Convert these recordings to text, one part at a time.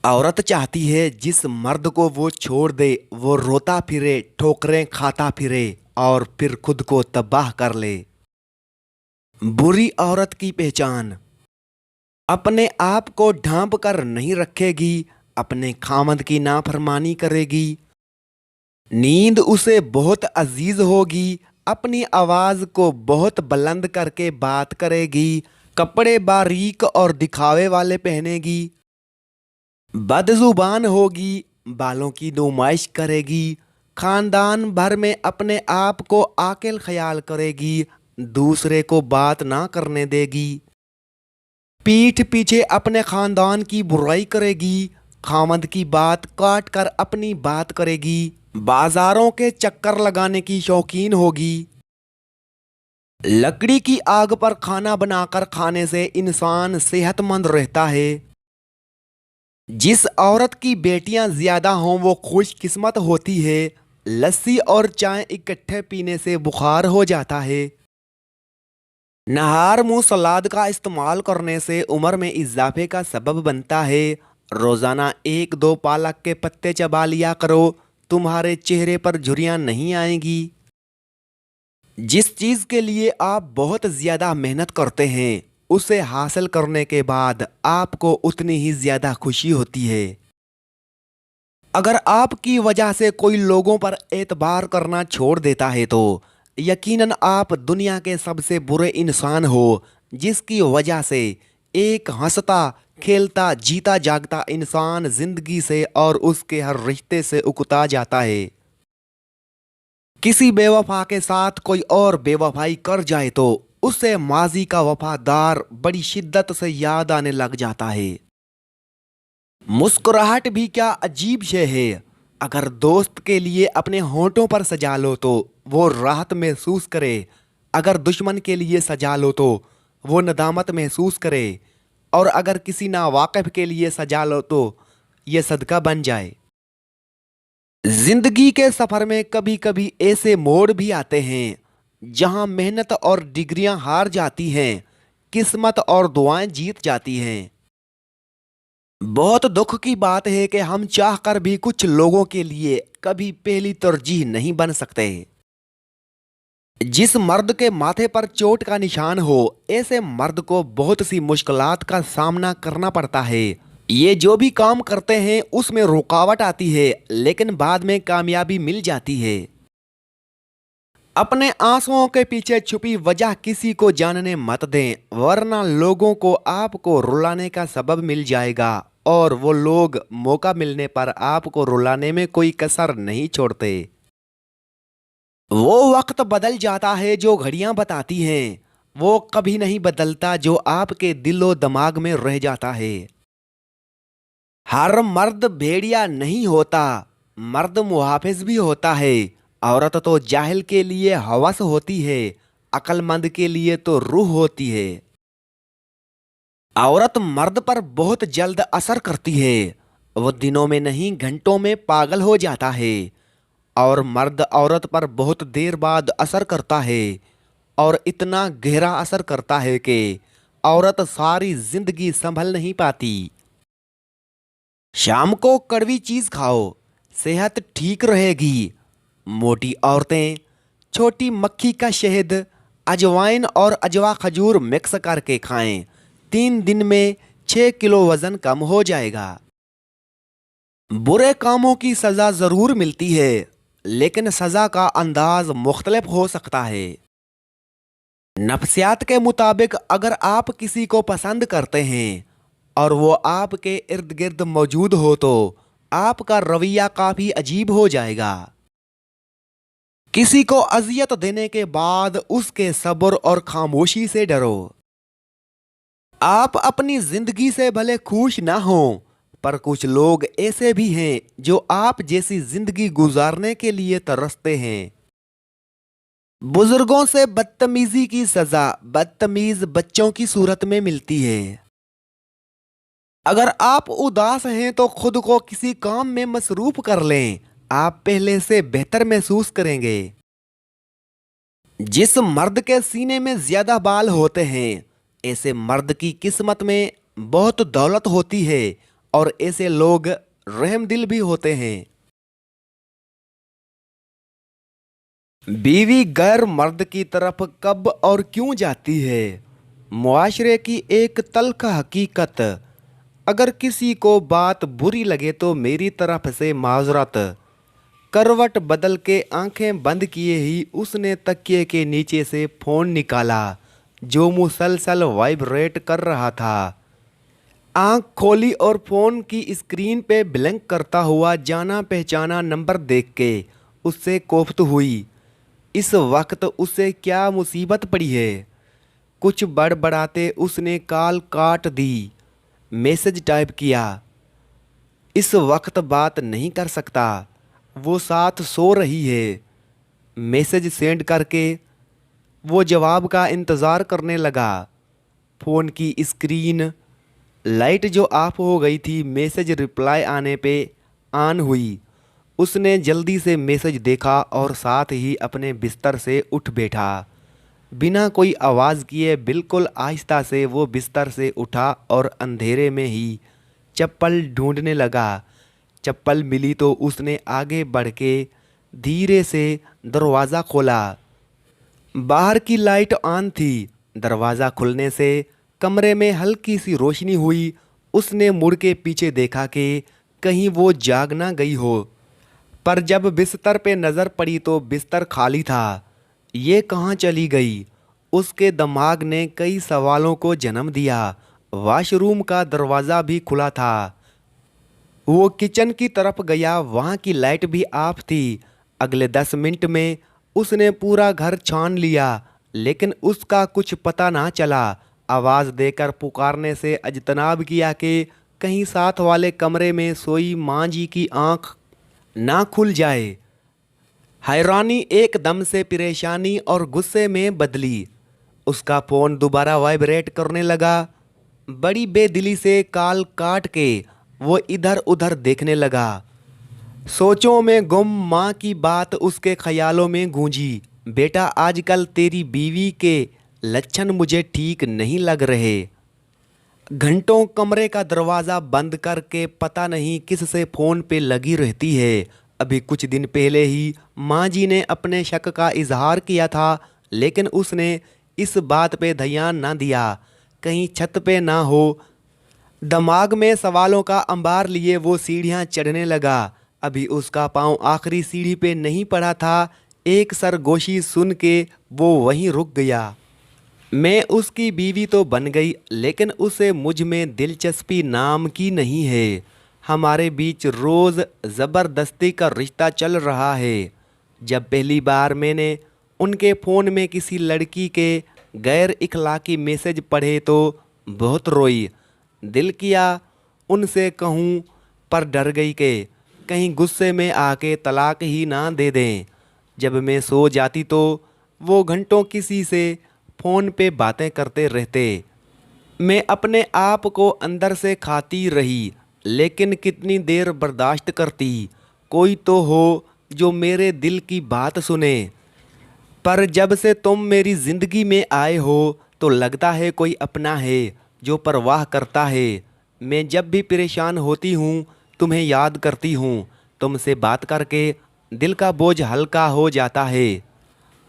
औरत चाहती है जिस मर्द को वो छोड़ दे वो रोता फिरे, ठोकरें खाता फिरे और फिर खुद को तबाह कर ले। बुरी औरत की पहचान। अपने आप को ढांप कर नहीं रखेगी, अपने खामद की नाफरमानी करेगी। नींद उसे बहुत अजीज होगी, अपनी आवाज को बहुत बुलंद करके बात करेगी। कपड़े बारीक और दिखावे वाले पहनेगी। बदजुबान होगी, बालों की नुमाइश करेगी। खानदान भर में अपने आप को आकिल ख्याल करेगी, दूसरे को बात ना करने देगी। पीठ पीछे अपने खानदान की बुराई करेगी, खामद की बात काट कर अपनी बात करेगी। बाजारों के चक्कर लगाने की शौकीन होगी। लकड़ी की आग पर खाना बनाकर खाने से इंसान सेहतमंद रहता है। जिस औरत की बेटियां ज्यादा हों वो खुशकिस्मत होती है। लस्सी और चाय इकट्ठे पीने से बुखार हो जाता है। नहार मुंह सलाद का इस्तेमाल करने से उम्र में इजाफे का सबब बनता है। रोजाना एक दो पालक के पत्ते चबा लिया करो, तुम्हारे चेहरे पर झुर्रियां नहीं आएंगी। जिस चीज के लिए आप बहुत ज्यादा मेहनत करते हैं उसे हासिल करने के बाद आपको उतनी ही ज्यादा खुशी होती है। अगर आपकी वजह से कोई लोगों पर एतबार करना छोड़ देता है तो यकीनन आप दुनिया के सबसे बुरे इंसान हो, जिसकी वजह से एक हंसता खेलता जीता जागता इंसान जिंदगी से और उसके हर रिश्ते से उकता जाता है। किसी बेवफा के साथ कोई और बेवफाई कर जाए तो उसे माजी का वफादार बड़ी शिद्दत से याद आने लग जाता है। मुस्कुराहट भी क्या अजीब शे है। अगर दोस्त के लिए अपने होंठों पर सजा लो तो वो राहत महसूस करे, अगर दुश्मन के लिए सजा लो तो वो नदामत महसूस करे, और अगर किसी नावाकिफ के लिए सजा लो तो ये सदका बन जाए। जिंदगी के सफर में कभी कभी ऐसे मोड़ भी आते हैं जहां मेहनत और डिग्रियां हार जाती हैं, किस्मत और दुआएं जीत जाती हैं। बहुत दुख की बात है कि हम चाहकर भी कुछ लोगों के लिए कभी पहली तरजीह नहीं बन सकते। जिस मर्द के माथे पर चोट का निशान हो ऐसे मर्द को बहुत सी मुश्किलात का सामना करना पड़ता है। ये जो भी काम करते हैं उसमें रुकावट आती है लेकिन बाद में कामयाबी मिल जाती है। अपने आंसुओं के पीछे छुपी वजह किसी को जानने मत दें, वरना लोगों को आपको रुलाने का सबब मिल जाएगा और वो लोग मौका मिलने पर आपको रुलाने में कोई कसर नहीं छोड़ते। वो वक्त बदल जाता है जो घड़ियां बताती हैं, वो कभी नहीं बदलता जो आपके दिलो दिमाग में रह जाता है। हर मर्द भेड़िया नहीं होता, मर्द मुहाफिज भी होता है। औरत तो जाहिल के लिए हवस होती है, अक्लमंद के लिए तो रूह होती है। औरत मर्द पर बहुत जल्द असर करती है, वो दिनों में नहीं घंटों में पागल हो जाता है। और मर्द औरत पर बहुत देर बाद असर करता है और इतना गहरा असर करता है कि औरत सारी जिंदगी संभल नहीं पाती। शाम को कड़वी चीज खाओ, सेहत ठीक रहेगी। मोटी औरतें छोटी मक्खी का शहद, अजवाइन और अजवा खजूर मिक्स करके खाएं, 3 दिन में 6 किलो वजन कम हो जाएगा। बुरे कामों की सजा जरूर मिलती है लेकिन सजा का अंदाज मुख्तलिफ हो सकता है। नफ्सियात के मुताबिक अगर आप किसी को पसंद करते हैं और वो आपके इर्द गिर्द मौजूद हो तो आपका रवैया काफी अजीब हो जाएगा। किसी को अजियत देने के बाद उसके सब्र और खामोशी से डरो। आप अपनी जिंदगी से भले खुश ना हो पर कुछ लोग ऐसे भी हैं जो आप जैसी जिंदगी गुजारने के लिए तरसते हैं। बुजुर्गों से बदतमीजी की सजा बदतमीज बच्चों की सूरत में मिलती है। अगर आप उदास हैं तो खुद को किसी काम में मसरूफ कर लें, आप पहले से बेहतर महसूस करेंगे। जिस मर्द के सीने में ज्यादा बाल होते हैं ऐसे मर्द की किस्मत में बहुत दौलत होती है और ऐसे लोग रहमदिल भी होते हैं। बीवी गैर मर्द की तरफ कब और क्यों जाती है? मुआशरे की एक तल्ख हकीकत। अगर किसी को बात बुरी लगे तो मेरी तरफ से माजरत। करवट बदल के आंखें बंद किए ही उसने तकिए के नीचे से फोन निकाला जो मुसलसल वाइब्रेट कर रहा था। आंख खोली और फोन की स्क्रीन पे ब्लिंक करता हुआ जाना पहचाना नंबर देख के उससे कोफ्त हुई। इस वक्त उसे क्या मुसीबत पड़ी है? कुछ बड़बड़ाते उसने कॉल काट दी। मैसेज टाइप किया, इस वक्त बात नहीं कर सकता, वो साथ सो रही है। मैसेज सेंड करके वो जवाब का इंतज़ार करने लगा। फ़ोन की स्क्रीन लाइट जो ऑफ हो गई थी मैसेज रिप्लाई आने पे ऑन हुई। उसने जल्दी से मैसेज देखा और साथ ही अपने बिस्तर से उठ बैठा। बिना कोई आवाज़ किए बिल्कुल आहिस्ता से वो बिस्तर से उठा और अंधेरे में ही चप्पल ढूंढने लगा। चप्पल मिली तो उसने आगे बढ़ के धीरे से दरवाज़ा खोला। बाहर की लाइट ऑन थी। दरवाज़ा खुलने से कमरे में हल्की सी रोशनी हुई। उसने मुड़ के पीछे देखा कि कहीं वो जाग ना गई हो, पर जब बिस्तर पे नज़र पड़ी तो बिस्तर खाली था। ये कहाँ चली गई? उसके दिमाग ने कई सवालों को जन्म दिया। वॉशरूम का दरवाज़ा भी खुला था। वो किचन की तरफ गया, वहाँ की लाइट भी ऑफ थी। अगले 10 मिनट में उसने पूरा घर छान लिया लेकिन उसका कुछ पता ना चला। आवाज़ देकर पुकारने से अजतनाब किया कि कहीं साथ वाले कमरे में सोई माँ जी की आँख ना खुल जाए। हैरानी एकदम से परेशानी और गुस्से में बदली। उसका फ़ोन दोबारा वाइब्रेट करने लगा। बड़ी बेदिली से कॉल काट के वो इधर उधर देखने लगा। सोचों में गुम माँ की बात उसके ख्यालों में गूंजी, बेटा आजकल तेरी बीवी के लक्षण मुझे ठीक नहीं लग रहे। घंटों कमरे का दरवाज़ा बंद करके पता नहीं किस से फ़ोन पे लगी रहती है। अभी कुछ दिन पहले ही माँ जी ने अपने शक का इजहार किया था लेकिन उसने इस बात पे ध्यान ना दिया कहीं छत पे ना हो। दिमाग में सवालों का अंबार लिए वो सीढ़ियाँ चढ़ने लगा। अभी उसका पाँव आखिरी सीढ़ी पे नहीं पड़ा था। एक सरगोशी सुन के वो वहीं रुक गया। मैं उसकी बीवी तो बन गई लेकिन उसे मुझ में दिलचस्पी नाम की नहीं है। हमारे बीच रोज़ ज़बरदस्ती का रिश्ता चल रहा है। जब पहली बार मैंने उनके फ़ोन में किसी लड़की के गैर इखलाकी मैसेज पढ़े तो बहुत रोई। दिल किया उनसे कहूँ पर डर गई कि कहीं गुस्से में आके तलाक ही ना दे दें। जब मैं सो जाती तो वो घंटों किसी से फ़ोन पे बातें करते रहते। मैं अपने आप को अंदर से खाती रही लेकिन कितनी देर बर्दाश्त करती। कोई तो हो जो मेरे दिल की बात सुने। पर जब से तुम मेरी ज़िंदगी में आए हो तो लगता है कोई अपना है जो परवाह करता है। मैं जब भी परेशान होती हूँ तुम्हें याद करती हूँ। तुमसे बात करके दिल का बोझ हल्का हो जाता है।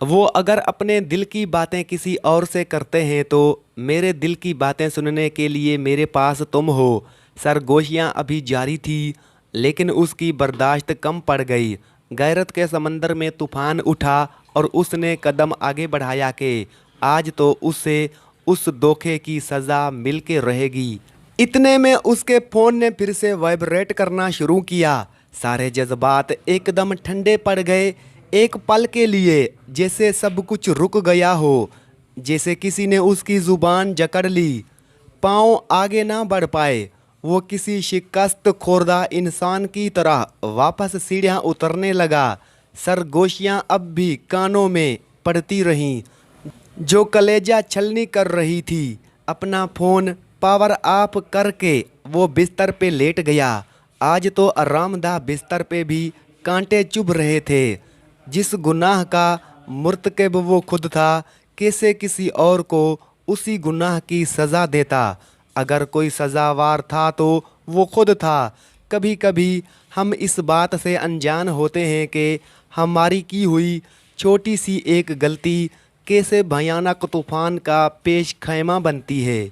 वो अगर अपने दिल की बातें किसी और से करते हैं तो मेरे दिल की बातें सुनने के लिए मेरे पास तुम हो। सरगोशियाँ अभी जारी थी लेकिन उसकी बर्दाश्त कम पड़ गई। गैरत के समंदर में तूफान उठा और उसने कदम आगे बढ़ाया कि आज तो उससे उस धोखे की सज़ा मिल के रहेगी। इतने में उसके फ़ोन ने फिर से वाइब्रेट करना शुरू किया। सारे जज्बात एकदम ठंडे पड़ गए। एक पल के लिए जैसे सब कुछ रुक गया हो, जैसे किसी ने उसकी ज़ुबान जकड़ ली। पाँव आगे ना बढ़ पाए। वो किसी शिकस्त खोरदा इंसान की तरह वापस सीढ़ियाँ उतरने लगा। सरगोशियाँ अब भी कानों में पड़ती रहीं जो कलेजा छलनी कर रही थी। अपना फ़ोन पावर ऑफ करके वो बिस्तर पे लेट गया। आज तो आरामदाह बिस्तर पे भी कांटे चुभ रहे थे। जिस गुनाह का मुर्तकब वो खुद था, कैसे किसी और को उसी गुनाह की सज़ा देता? अगर कोई सज़ावार था तो वो खुद था। कभी कभी हम इस बात से अनजान होते हैं कि हमारी की हुई छोटी सी एक गलती कैसे भयानक तूफान का पेश खैमा बनती है।